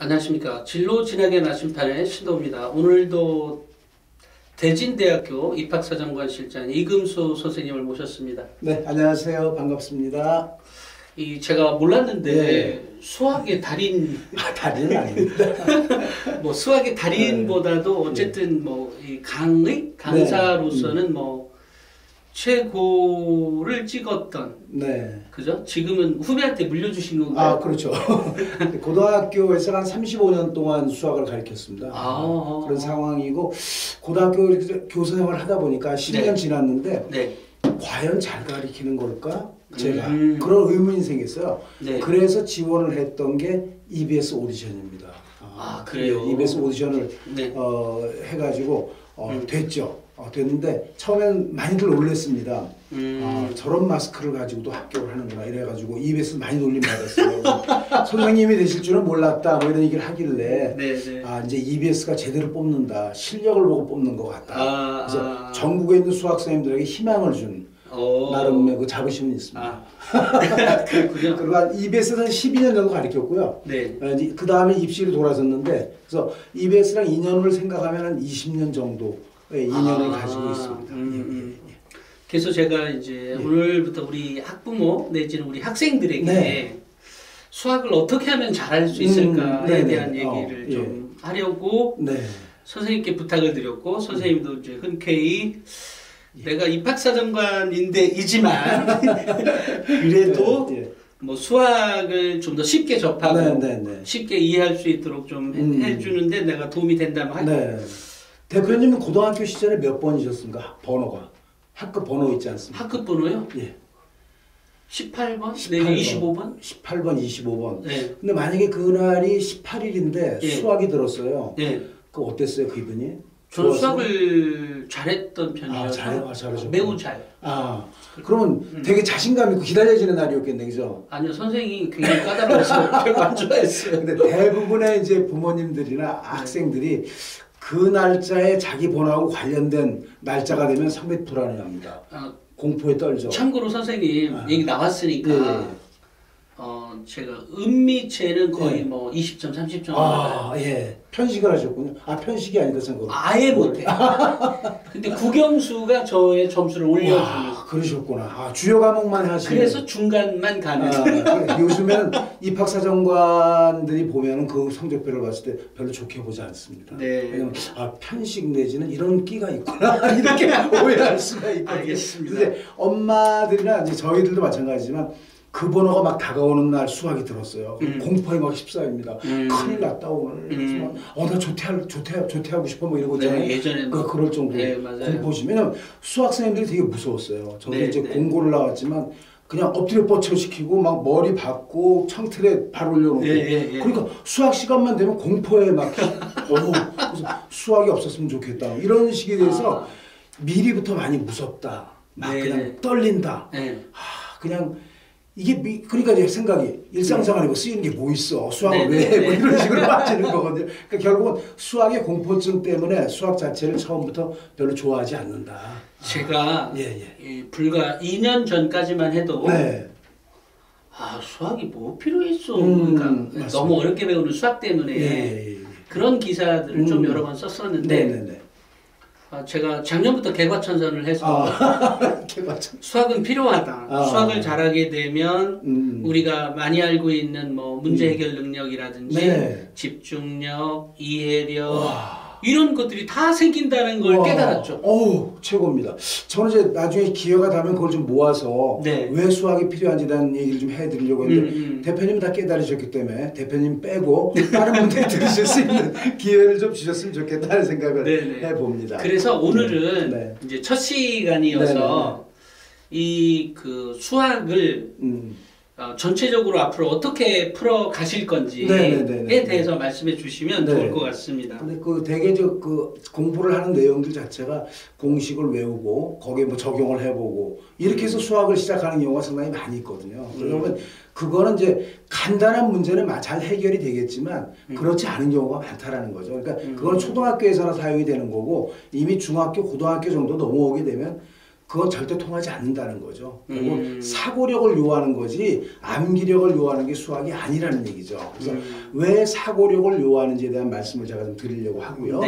안녕하십니까. 진로 진학의 나침판의 신도입니다. 오늘도 대진대학교 입학사정관 실장 이금수 선생님을 모셨습니다. 네, 안녕하세요. 반갑습니다. 제가 몰랐는데 수학의 달인 달인은 아닙니다. 뭐 수학의 달인보다도 어쨌든 이 강사로서는 최고를 찍었던 그죠? 지금은 후배한테 물려주신 건가요? 아, 그렇죠. 고등학교에서 한 35년 동안 수학을 가르쳤습니다. 그런 상황이고 고등학교 교사 생활을 하다 보니까 10년 지났는데 과연 잘 가르치는 걸까? 제가 그런 의문이 생겼어요. 그래서 지원을 했던 게 EBS 오디션입니다. 그래요? EBS 오디션을 해가지고 됐죠. 됐는데 처음엔 많이들 놀랐습니다. 저런 마스크를 가지고도 합격을 하는구나 이래가지고 EBS 많이 놀림 받았어요. 선생님이 되실 줄은 몰랐다 뭐 이런 얘기를 하길래 이제 EBS가 제대로 뽑는다, 실력을 보고 뽑는 것 같다. 그래서 전국에 있는 수학 선생님들에게 희망을 준 나름의 그 자부심이 있습니다. 그렇군요. 그리고 EBS에서 12년 정도 가르쳤고요. 그 다음에 입시로 돌아섰는데 그래서 EBS랑 인연을 생각하면 한 20년 정도 인연을 가지고 있습니다. 그래서 제가 이제 오늘부터 우리 학부모 내지는 우리 학생들에게 수학을 어떻게 하면 잘할 수 있을까에 대한 얘기를 좀 하려고 선생님께 부탁을 드렸고 선생님도 이제 흔쾌히 내가 입학사정관이지만 그래도 뭐 수학을 좀 더 쉽게 접하고 쉽게 이해할 수 있도록 좀 해주는데 내가 도움이 된다면 하겠습니다. 대표님은 고등학교 시절에 몇 번이셨습니까? 번호가. 학급 번호 있지 않습니까? 학급 번호요? 18번? 25번? 18번, 25번. 근데 만약에 그날이 18일인데 수학이 들었어요. 그 어땠어요, 그 기분이? 저는 수학을 잘했던 편이에요. 잘하셨구나. 매우 잘. 그러면 되게 자신감 있고 기다려지는 날이었겠네, 그죠? 아니요, 선생님이 굉장히 까다로워서 별로 안 좋아했어요. 근데 대부분의 이제 부모님들이나 학생들이 그 날짜에 자기 번호하고 관련된 날짜가 되면 상당히 불안해합니다. 공포에 떨죠. 참고로 선생님 얘기 나왔으니까 제가 음미체는 거의 뭐 20점, 30점. 편식을 하셨군요. 편식이 아니다 생각으로. 아예 못해. 근데 국영수가 저의 점수를 올려줍니다. 그러셨구나. 주요 과목만 하시는. 그래서 중간만 가는. 요즘에는 입학사정관들이 보면은 그 성적표를 봤을 때 별로 좋게 보지 않습니다. 왜냐면 편식 내지는 이런 끼가 있구나 이렇게 오해할 수가 있거든요. 알겠습니다. 근데 엄마들이나 이제 저희들도 마찬가지지만. 그 번호가 막 다가오는 날 수학이 들었어요. 공포에 막 휩싸입니다. 큰일 났다 오늘. 나 조퇴하고 싶어 뭐 이러고 있잖아요. 예전에는 그럴 정도로 공포심. 왜냐면 수학 선생님들이 되게 무서웠어요. 저도 이제 공고를 나왔지만 그냥 엎드려 뻗쳐 시키고 막 머리 박고 창틀에 발 올려놓고 그러니까 수학 시간만 되면 공포에 막 그래서 수학이 없었으면 좋겠다 이런 식에 대해서 미리부터 많이 무섭다 막 그냥 떨린다 그냥 이게 그러니까 제 생각이 일상생활에 뭐 쓰이는 게 뭐 있어 수학을 왜 해? 뭐 이런 식으로 빠지는 거거든요. 그러니까 결국은 수학의 공포증 때문에 수학 자체를 처음부터 별로 좋아하지 않는다. 제가 불과 2년 전까지만 해도 수학이 뭐 필요했어. 그러니까 너무 어렵게 배우는 수학 때문에 그런 기사들을 좀 여러 번 썼었는데 제가 작년부터 개과천선을 해서 수학은 필요하다. 수학을 잘하게 되면 우리가 많이 알고 있는 뭐 문제 해결 능력이라든지 집중력, 이해력 이런 것들이 다 생긴다는 걸 깨달았죠. 최고입니다. 저는 이제 나중에 기회가 되면 그걸 좀 모아서 왜 수학이 필요한지에 대한 얘기를 좀 해드리려고 했는데 대표님 다 깨달으셨기 때문에 대표님 빼고 다른 분들 들으실 수 있는 기회를 좀 주셨으면 좋겠다는 생각을 해봅니다. 그래서 오늘은 이제 첫 시간이어서 이 그 수학을 전체적으로 앞으로 어떻게 풀어 가실 건지에 대해서 말씀해 주시면 좋을 것 같습니다. 근데 그 되게 그 공부를 하는 내용들 자체가 공식을 외우고 거기에 뭐 적용을 해보고 이렇게 해서 수학을 시작하는 경우가 상당히 많이 있거든요. 그러면 그거는 이제 간단한 문제는 잘 해결이 되겠지만 그렇지 않은 경우가 많다라는 거죠. 그러니까 그건 초등학교에서나 사용이 되는 거고 이미 중학교, 고등학교 정도 넘어오게 되면 그건 절대 통하지 않는다는 거죠. 그리고 사고력을 요하는 거지 암기력을 요하는 게 수학이 아니라는 얘기죠. 그래서 왜 사고력을 요하는지에 대한 말씀을 제가 좀 드리려고 하고요.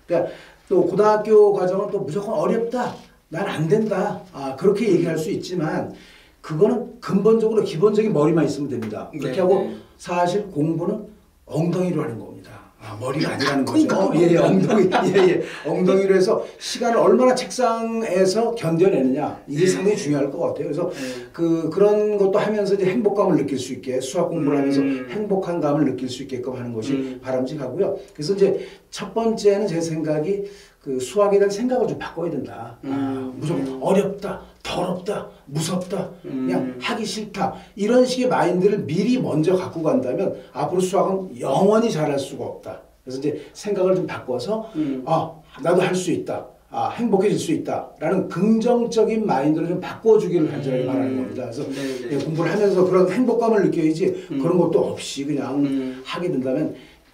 그러니까 또 고등학교 과정은 또 무조건 어렵다, 난 안 된다, 그렇게 얘기할 수 있지만 그거는 근본적으로 기본적인 머리만 있으면 됩니다. 그렇게 하고 사실 공부는 엉덩이로 하는 겁니다. 머리가 아니라는 거죠. 예, 엉덩이. 예. 엉덩이로 해서 시간을 얼마나 책상에서 견뎌내느냐. 이게 상당히 중요할 것 같아요. 그래서 그런 것도 하면서 이제 행복감을 느낄 수 있게 수학 공부를 하면서 행복한 감을 느낄 수 있게끔 하는 것이 바람직하고요. 그래서 이제 첫 번째는 제 생각이 그 수학에 대한 생각을 좀 바꿔야 된다. 무조건 어렵다, 더럽다, 무섭다, 그냥 하기 싫다. 이런 식의 마인드를 미리 먼저 갖고 간다면 앞으로 수학은 영원히 잘할 수가 없다. 그래서 이제 생각을 좀 바꿔서 나도 할 수 있다. 행복해질 수 있다. 라는 긍정적인 마인드를 좀 바꿔주기를 간절히 바라는 겁니다. 그래서 공부를 하면서 그런 행복감을 느껴야지 그런 것도 없이 그냥 하게 된다면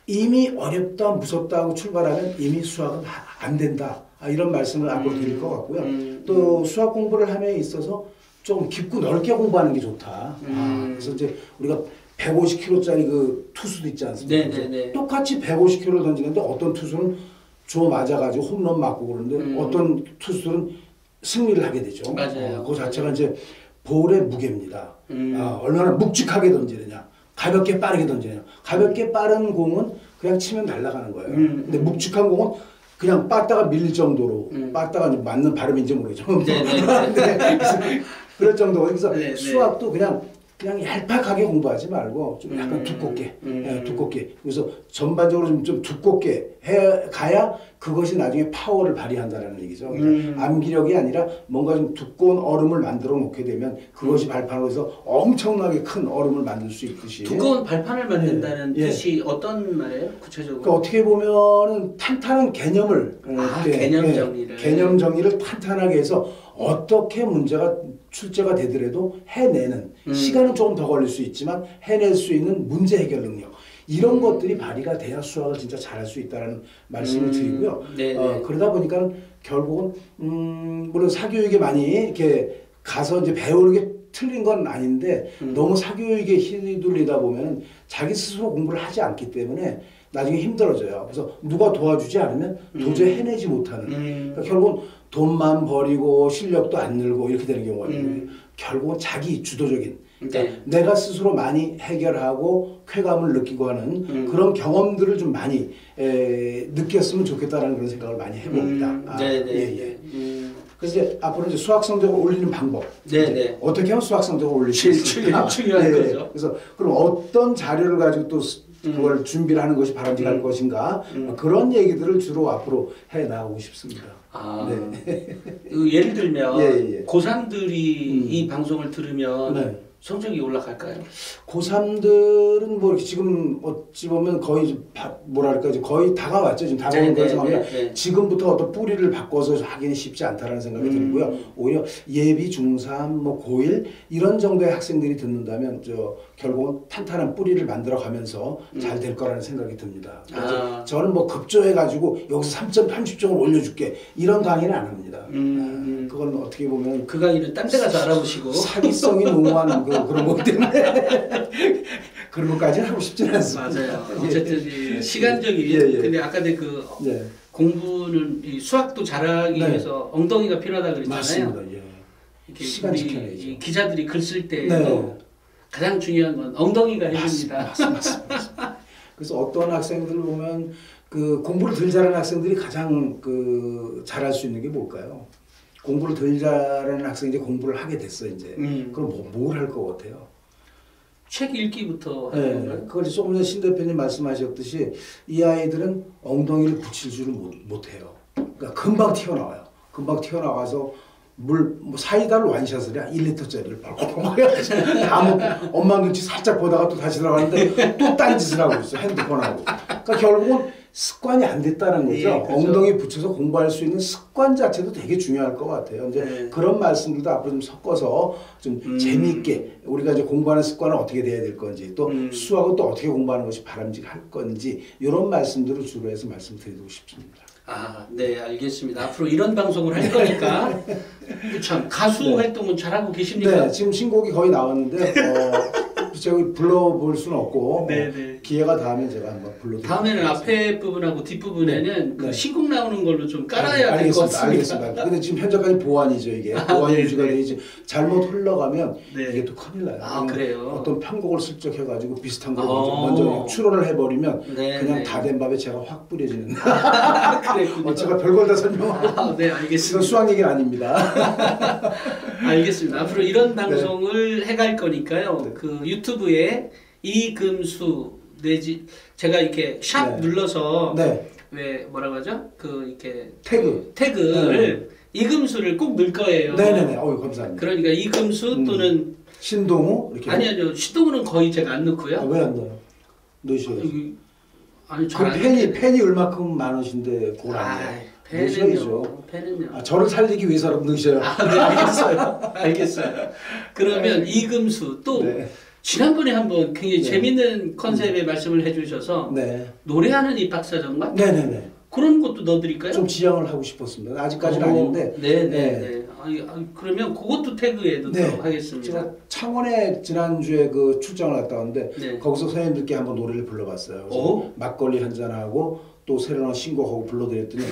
이미 어렵다, 무섭다 하고 출발하면 이미 수학은 안 된다. 이런 말씀을 앞으로 드릴 것 같고요. 또 수학 공부를 함에 있어서 좀 깊고 넓게 공부하는 게 좋다. 그래서 이제 우리가 150kg짜리 그 투수도 있지 않습니까? 똑같이 150kg를 던지는데 어떤 투수는 주워 맞아가지고 홈런 맞고 그러는데 어떤 투수는 승리를 하게 되죠. 맞아요. 그 자체가 이제 볼의 무게입니다. 얼마나 묵직하게 던지느냐. 가볍게 빠르게 던지냐. 가볍게 빠른 공은 그냥 치면 날아가는 거예요. 근데 묵직한 공은 그냥 빠다가 밀릴 정도로 빠다가 맞는 발음인지 모르죠. 그럴 정도. 그래서 수학도 그냥 얄팍하게 공부하지 말고 좀 약간 두껍게, 두껍게. 그래서 전반적으로 좀 두껍게 해 가야 그것이 나중에 파워를 발휘한다는 얘기죠. 그러니까 암기력이 아니라 뭔가 좀 두꺼운 얼음을 만들어 놓게 되면 그것이 발판으로 해서 엄청나게 큰 얼음을 만들 수 있듯이. 두꺼운 발판을 만든다는 뜻이 어떤 말이에요? 구체적으로? 그러니까 어떻게 보면은 탄탄한 개념을 개념 정리를 개념 정리를 탄탄하게 해서 어떻게 문제가 출제가 되더라도 해내는 시간은 조금 더 걸릴 수 있지만 해낼 수 있는 문제 해결 능력 이런 것들이 발휘가 돼야 수학을 진짜 잘할 수 있다는 말씀을 드리고요. 그러다 보니까 결국은 물론 사교육에 많이 이렇게 가서 이제 배우는 게 틀린 건 아닌데 너무 사교육에 휘둘리다 보면 자기 스스로 공부를 하지 않기 때문에 나중에 힘들어져요. 그래서 누가 도와주지 않으면 도저히 해내지 못하는. 그러니까 결국은 돈만 버리고 실력도 안 늘고 이렇게 되는 경우가 있거든요. 결국은 자기 주도적인. 그러니까 내가 스스로 많이 해결하고 쾌감을 느끼고 하는 그런 경험들을 좀 많이 느꼈으면 좋겠다라는 그런 생각을 많이 해봅니다. 그래서 이제 앞으로 이제 수학 성적을 올리는 방법. 어떻게 하면 수학 성적을 올릴 수 있을까? 중요한 거죠. 그래서 그럼 어떤 자료를 가지고 또 그걸 준비를 하는 것이 바람직할 것인가 그런 얘기들을 주로 앞으로 해 나가고 싶습니다. 예를 들면 고3들이 이 방송을 들으면 성적이 올라갈까요? 고3들은 뭐 이렇게 지금 어찌 보면 거의 뭐랄까 이제 거의 다가왔죠. 지금 다가온 거에서 지금부터 어떤 뿌리를 바꿔서 하기는 쉽지 않다라는 생각이 들고요. 오히려 예비 중3, 뭐 고1 이런 정도의 학생들이 듣는다면 결국은 탄탄한 뿌리를 만들어 가면서 잘 될 거라는 생각이 듭니다. 그래서 저는 뭐 급조해 가지고 여기서 3점 30점을 올려줄게 이런 강의는 안 합니다. 그건 어떻게 보면 그 강의는 딴 데 가서 알아보시고 사기성이 농후한 그런 것 때문에 그런 것까지는 하고 싶지는 않습니다. 맞아요. 어쨌든 시간적인 근데 아까 그 공부는 이 수학도 잘하기 위해서 엉덩이가 필요하다 그랬잖아요. 맞습니다. 시간 지켜야죠. 이 기자들이 글 쓸 때도 가장 중요한 건 엉덩이가 해줍니다. 맞습니다. 그래서 어떤 학생들 보면 그 공부를 덜 잘하는 학생들이 가장 잘할 수 있는 게 뭘까요? 공부를 덜 잘하는 학생이 이제 공부를 하게 됐어 이제. 그럼 뭘 할 것 같아요? 책 읽기부터 하는 건가요? 그걸 조금 전에 신 대표님 말씀하셨듯이 이 아이들은 엉덩이를 붙일 줄을 못해요. 그러니까 금방 튀어나와요. 금방 튀어나와서 뭐 사이다를 완샷을 해 1리터짜리를 벌컥 해가지고 다 먹고 엄마 눈치 살짝 보다가 또 다시 들어가는데 또 딴짓을 하고 있어 핸드폰하고. 그러니까 결국은 습관이 안 됐다는 거죠. 그렇죠. 엉덩이 붙여서 공부할 수 있는 습관 자체도 되게 중요할 것 같아요. 이제 그런 말씀들도 앞으로 좀 섞어서 좀 재미있게 우리가 이제 공부하는 습관은 어떻게 돼야 될 건지 또 수학은 또 어떻게 공부하는 것이 바람직할 건지 이런 말씀들을 주로 해서 말씀드리고 싶습니다. 아, 네, 알겠습니다. 앞으로 이런 방송을 할 거니까 참 가수 네. 활동은 잘하고 계십니까? 네, 지금 신곡이 거의 나왔는데 제가 불러볼 수는 없고 네, 네. 기회가 닿으면 제가 한번 불러드릴게요. 다음에는 앞에 부분하고 뒷부분에는 그 네. 신곡 나오는 걸로 좀 깔아야 될 것 같습니다. 알겠습니다. 근데 지금 현재까지 보완이죠 이게. 보완 네, 유지가 네. 되지 잘못 흘러가면 네. 이게 또 큰일 나요. 아, 그래요? 어떤 편곡을 슬쩍 해가지고 비슷한 걸 어. 먼저 출원을 해버리면 네, 그냥 네. 다 된 밥에 제가 확 뿌려지는. 그랬군요. 제가 별걸 다 설명하고. 아, 네, 이건 알겠습니다. 수학 얘기는 아닙니다. 알겠습니다. 앞으로 이런 방송을 해갈 거니까요. 네. 그 유튜브에 이금수 내지 제가 이렇게 샵 네. 눌러서 네. 왜 뭐라고 하죠? 그 이렇게 네. 태그를 이금수를 꼭 넣을 거예요. 네네네. 어유 감사합니다. 그러니까 이금수 또는 신동우 이렇게. 아니요 시동은 거의 제가 안 넣고요. 왜 안 넣어요? 넣으셔야죠. 아니 그 잘안 팬이 얼마큼 많으신데 그걸 안 넣어요? 넣으셔야죠. 팬은요. 아, 저를 살리기 위해서라도 넣으셔요. 아, 네, 알겠어요. 알겠어요. 그러면 이금수 또 네. 지난번에 한번 굉장히 네. 재밌는 컨셉의 말씀을 해주셔서 네. 노래하는 입학사전과 네네네. 그런 것도 넣어드릴까요? 좀 지향을 하고 싶었습니다. 아직까지는 아닌데. 네네네. 아니, 그러면 그것도 태그에 넣도록 네. 하겠습니다. 제가 창원에 지난주에 그 출장을 갔다 왔는데 네. 거기서 선생님들께 한번 노래를 불러봤어요. 그래서 오. 막걸리 한잔하고 또 새로 나온 신곡하고 불러드렸더니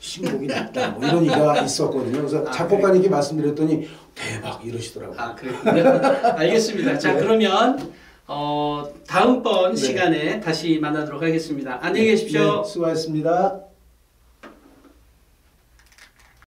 신곡이 낫다 뭐 이런 얘기가 있었거든요. 그래서 작곡가님께 말씀드렸더니 대박 이러시더라고요. 아, 그렇군요. 알겠습니다. 자, 네. 그러면 다음번 네. 시간에 다시 만나도록 하겠습니다. 안녕히 계십시오. 네, 수고하셨습니다.